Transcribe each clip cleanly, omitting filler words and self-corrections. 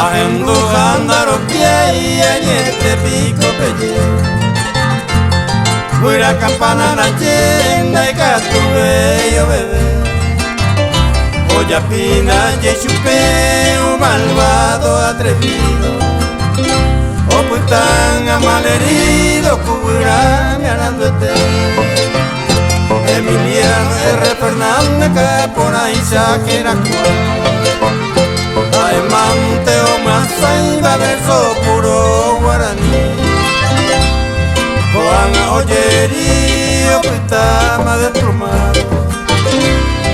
Ahendu handaro piai añete pico pelle Huira campana na llena y catube yo bebé Olla pina ye chupé un malvado atrevido O pues tan malherido cubrirá mi arándote Emiliano R. Fernández que por ahí saquera Aemante o Masaiba verso puro guaraní Juana Ollerío Pitama desplumado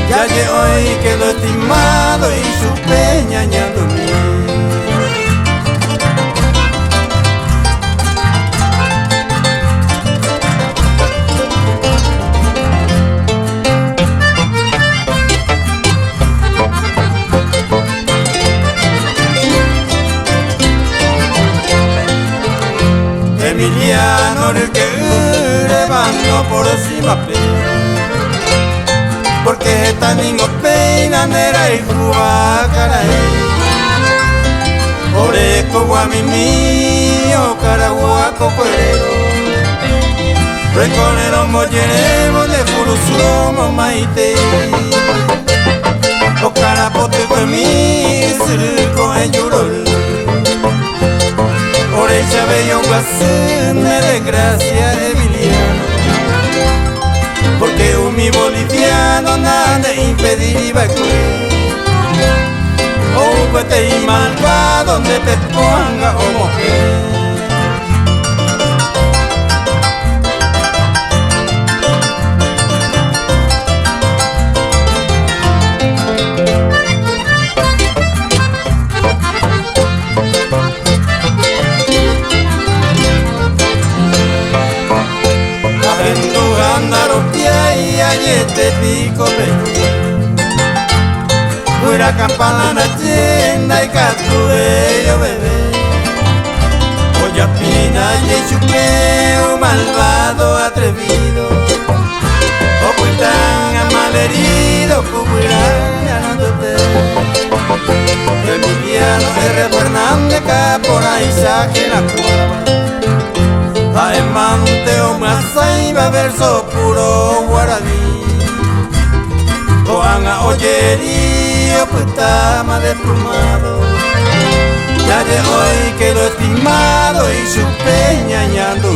Ya que hoy quedó estimado y su peña añado Emiliano el que levantó por encima porque esta niño peinanera y juacarae Oreco guamimío caraguaco cuerero Reconero molleremos de furusumo maite O carapote con mi circo en yurol Orecha bello guasene de gracia Emiliano Porque un mi boliviano nada impediría que O vete y malva donde te ponga o mujer Te pico peña Huira campana na llena y catue yo bebé Olla pina y chupé un malvado atrevido O pues tan malherido cubrirán ganándote Emiliano R. Fernández que por ahí saque la cuerva Aemante o Masaiba verso puro guaraní Juana Ollerío Pitama desplumado Ya de hoy quedó estimado y su peña añado